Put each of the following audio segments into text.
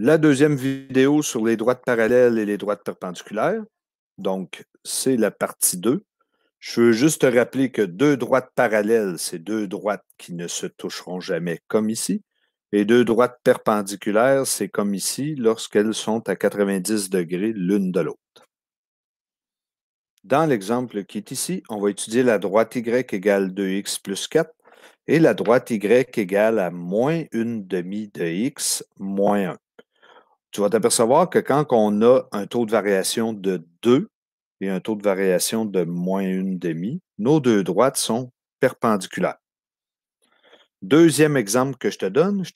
La deuxième vidéo sur les droites parallèles et les droites perpendiculaires. Donc, c'est la partie 2. Je veux juste te rappeler que deux droites parallèles, c'est deux droites qui ne se toucheront jamais comme ici. Et deux droites perpendiculaires, c'est comme ici lorsqu'elles sont à 90 degrés l'une de l'autre. Dans l'exemple qui est ici, on va étudier la droite y égale 2x plus 4 et la droite y égale à moins 1/2 de x moins 1. Tu vas t'apercevoir que quand on a un taux de variation de 2 et un taux de variation de moins 1/2, nos deux droites sont perpendiculaires. Deuxième exemple que je te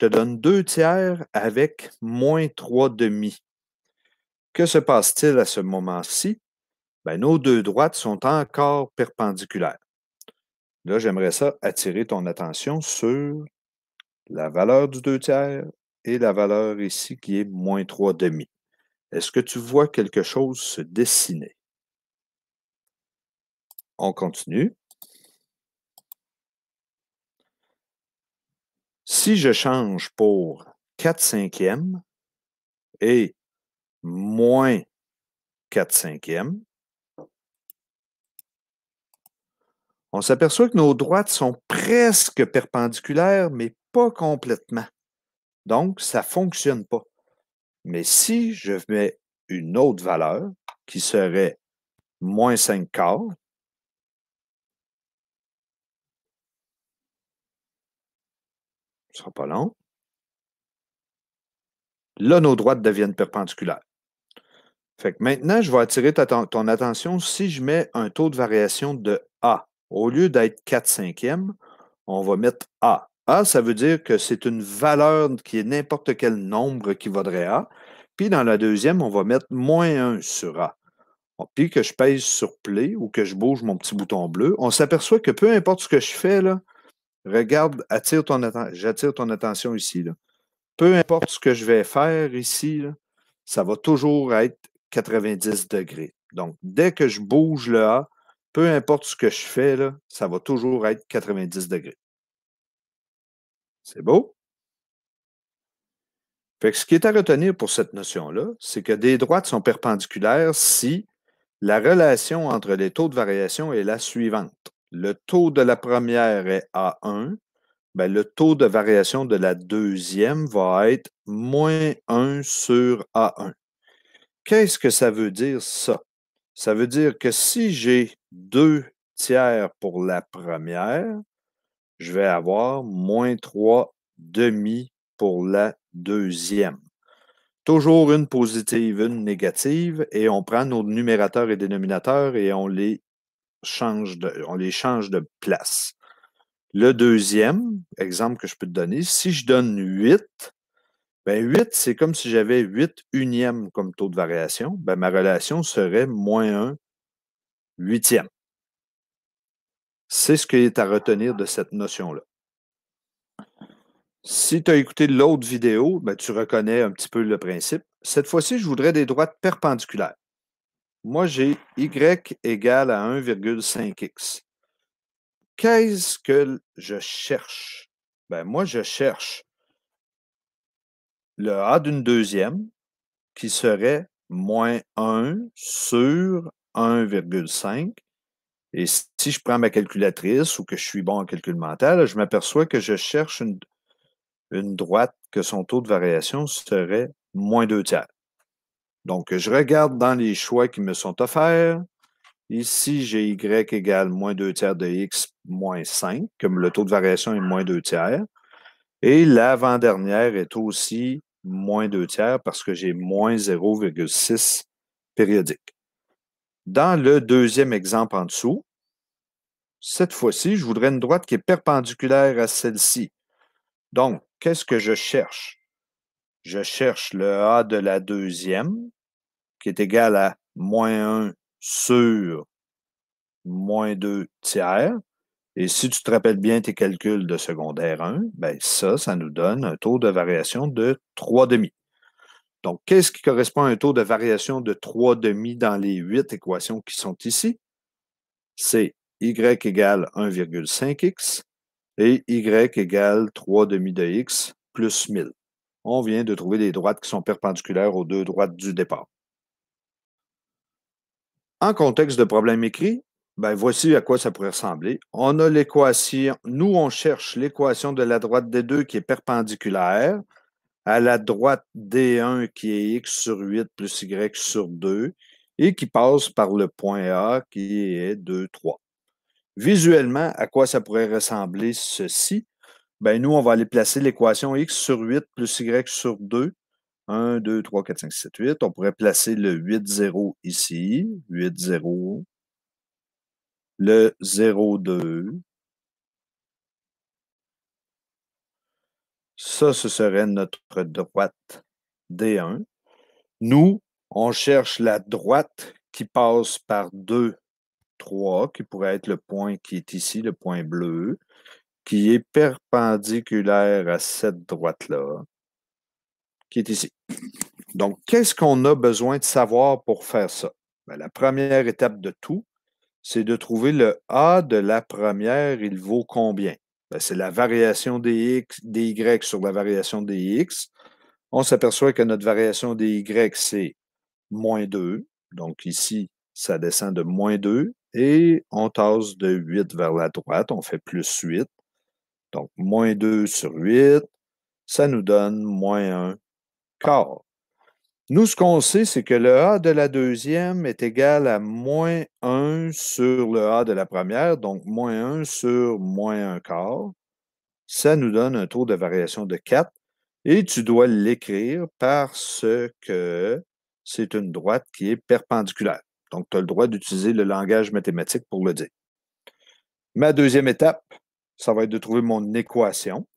donne 2 tiers avec moins 3/2. Que se passe-t-il à ce moment-ci? Ben, nos deux droites sont encore perpendiculaires. Là, j'aimerais ça attirer ton attention sur la valeur du 2 tiers et la valeur ici qui est moins 3/2. Est-ce que tu vois quelque chose se dessiner? On continue. Si je change pour 4/5 et moins 4/5, on s'aperçoit que nos droites sont presque perpendiculaires, mais pas complètement. Donc, ça ne fonctionne pas. Mais si je mets une autre valeur qui serait moins 5/4, ce ne sera pas long, là, nos droites deviennent perpendiculaires. Fait que maintenant, je vais attirer ton attention si je mets un taux de variation de A. Au lieu d'être 4/5, on va mettre A. A, ça veut dire que c'est une valeur qui est n'importe quel nombre qui vaudrait A. Puis dans la deuxième, on va mettre moins 1 sur A. Puis que je pèse sur Play ou que je bouge mon petit bouton bleu, on s'aperçoit que peu importe ce que je fais, là, regarde, j'attire ton attention ici. Là. Peu importe ce que je vais faire ici, là, ça va toujours être 90 degrés. Donc, dès que je bouge le A, peu importe ce que je fais, là, ça va toujours être 90 degrés. C'est beau? Fait que ce qui est à retenir pour cette notion-là, c'est que des droites sont perpendiculaires si la relation entre les taux de variation est la suivante. Le taux de la première est A1, ben, le taux de variation de la deuxième va être moins 1 sur A1. Qu'est-ce que ça veut dire, ça? Ça veut dire que si j'ai 2 tiers pour la première, je vais avoir moins 3/2 pour la deuxième. Toujours une positive, une négative, et on prend nos numérateurs et dénominateurs et on les change de place. Le deuxième exemple que je peux te donner, si je donne 8, ben 8, c'est comme si j'avais 8 unièmes comme taux de variation. Ben ma relation serait moins 1 huitième. C'est ce qui est à retenir de cette notion-là. Si tu as écouté l'autre vidéo, ben, tu reconnais un petit peu le principe. Cette fois-ci, je voudrais des droites perpendiculaires. Moi, j'ai y égale à 1,5x. Qu'est-ce que je cherche? Ben, moi, je cherche le A d'une deuxième qui serait moins 1 sur 1,5. Et si je prends ma calculatrice ou que je suis bon en calcul mental, je m'aperçois que je cherche une droite que son taux de variation serait moins 2 tiers. Donc, je regarde dans les choix qui me sont offerts. Ici, j'ai y égale moins 2 tiers de x moins 5, comme le taux de variation est moins 2 tiers. Et l'avant-dernière est aussi moins 2 tiers parce que j'ai moins 0,6 périodique. Dans le deuxième exemple en dessous, cette fois-ci, je voudrais une droite qui est perpendiculaire à celle-ci. Donc, qu'est-ce que je cherche? Je cherche le A de la deuxième, qui est égal à moins 1 sur moins 2 tiers. Et si tu te rappelles bien tes calculs de secondaire 1, ben ça nous donne un taux de variation de 3,5. Donc, qu'est-ce qui correspond à un taux de variation de 3,5 dans les 8 équations qui sont ici? C'est y égale 1,5x et y égale 3,5 de x plus 1000. on vient de trouver les droites qui sont perpendiculaires aux deux droites du départ. En contexte de problème écrit, ben voici à quoi ça pourrait ressembler. On a l'équation, nous on cherche l'équation de la droite D2 qui est perpendiculaire à la droite D1 qui est x sur 8 plus y sur 2 et qui passe par le point A qui est 2, 3. Visuellement, à quoi ça pourrait ressembler ceci? Ben, nous, on va aller placer l'équation x sur 8 plus y sur 2. 1, 2, 3, 4, 5, 6, 7, 8. On pourrait placer le 8, 0 ici. 8, 0. Le 0, 2. Ça, ce serait notre droite D1. Nous, on cherche la droite qui passe par 2, 3, qui pourrait être le point qui est ici, le point bleu, qui est perpendiculaire à cette droite-là, qui est ici. Donc, qu'est-ce qu'on a besoin de savoir pour faire ça? Bien, la première étape de tout, c'est de trouver le A de la première, il vaut combien? Bien, c'est la variation des X, des Y sur la variation des X. On s'aperçoit que notre variation des Y, c'est moins 2. Donc ici, ça descend de moins 2 et on tasse de 8 vers la droite. On fait plus 8. Donc, moins 2 sur 8, ça nous donne moins 1 quart. Nous, ce qu'on sait, c'est que le A de la deuxième est égal à moins 1 sur le A de la première, donc moins 1 sur moins 1 quart. Ça nous donne un taux de variation de 4 et tu dois l'écrire parce que c'est une droite qui est perpendiculaire. Donc, tu as le droit d'utiliser le langage mathématique pour le dire. Ma deuxième étape, ça va être de trouver mon équation.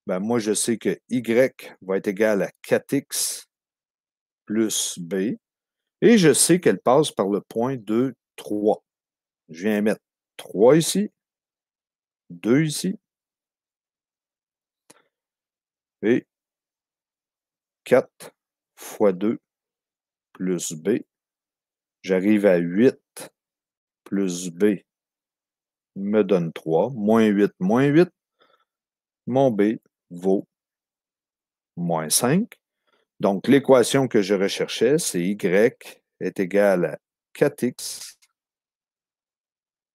Ben, moi, je sais que Y va être égal à 4x plus B. Et je sais qu'elle passe par le point 2, 3. Je viens mettre 3 ici, 2 ici, et 4 fois 2 plus B. J'arrive à 8 plus B me donne 3. Moins 8, moins 8. Mon B vaut moins 5. Donc, l'équation que je recherchais, c'est Y est égal à 4x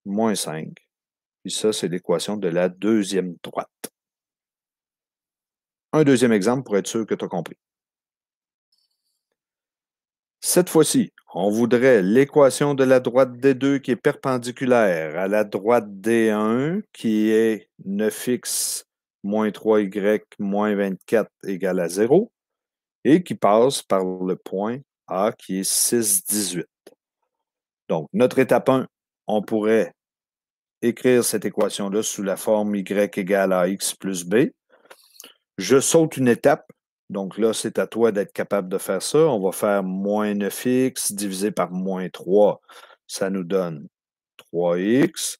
moins 5. Puis ça, c'est l'équation de la deuxième droite. Un deuxième exemple pour être sûr que tu as compris. Cette fois-ci, on voudrait l'équation de la droite D2 qui est perpendiculaire à la droite D1 qui est 9x moins 3y moins 24 égale à 0 et qui passe par le point A qui est 6, 18. Donc, notre étape 1, on pourrait écrire cette équation-là sous la forme y égale à x plus b. Je saute une étape. Donc là, c'est à toi d'être capable de faire ça. On va faire moins 9x divisé par moins 3. Ça nous donne 3x.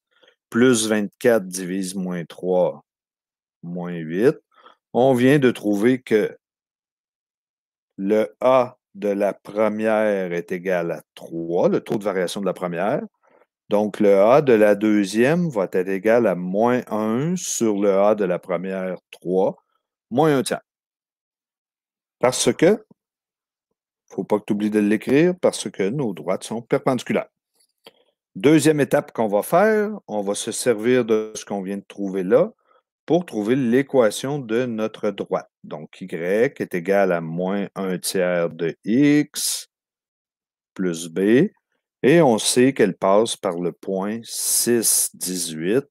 Plus 24 divise moins 3, moins 8. On vient de trouver que le A de la première est égal à 3, le taux de variation de la première. Donc, le A de la deuxième va être égal à moins 1 sur le A de la première, 3, moins 1 tiers. Parce que, il ne faut pas que tu oublies de l'écrire, parce que nos droites sont perpendiculaires. Deuxième étape qu'on va faire, on va se servir de ce qu'on vient de trouver là pour trouver l'équation de notre droite. Donc, y est égal à moins 1 tiers de x plus b. Et on sait qu'elle passe par le point 6, 18.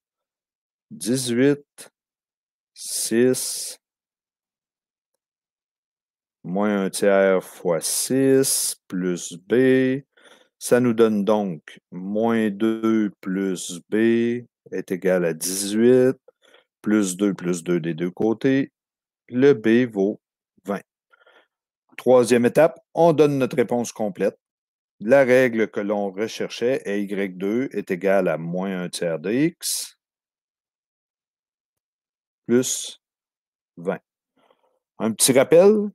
18, 6, moins 1 tiers fois 6 plus b. Ça nous donne donc moins 2 plus b est égal à 18, plus 2 des deux côtés. Le b vaut 20. Troisième étape, on donne notre réponse complète. La règle que l'on recherchait est y2 est égal à moins 1 tiers de x plus 20. Un petit rappel,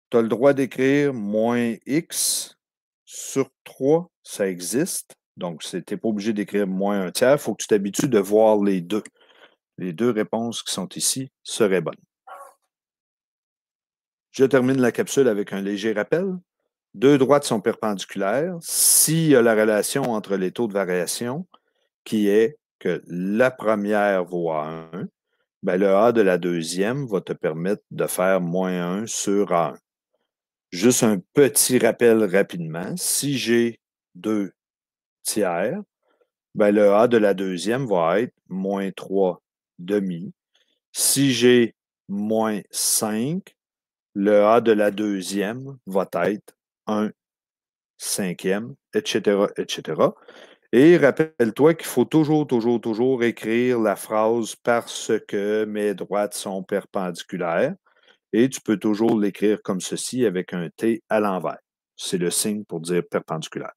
tu as le droit d'écrire moins x sur 3, ça existe. Donc, tu n'es pas obligé d'écrire moins 1 tiers. Il faut que tu t'habitues de voir les deux. Les deux réponses qui sont ici seraient bonnes. Je termine la capsule avec un léger rappel. Deux droites sont perpendiculaires s'il y a la relation entre les taux de variation qui est que la première vaut A1, ben le A de la deuxième va te permettre de faire -1 sur A1. Juste un petit rappel rapidement. Si j'ai 2 tiers, ben le A de la deuxième va être -3 demi. Si j'ai -5, le A de la deuxième va être 1 cinquième, etc., etc. Et rappelle-toi qu'il faut toujours, toujours, toujours écrire la phrase parce que mes droites sont perpendiculaires. Et tu peux toujours l'écrire comme ceci avec un T à l'envers. C'est le signe pour dire perpendiculaire.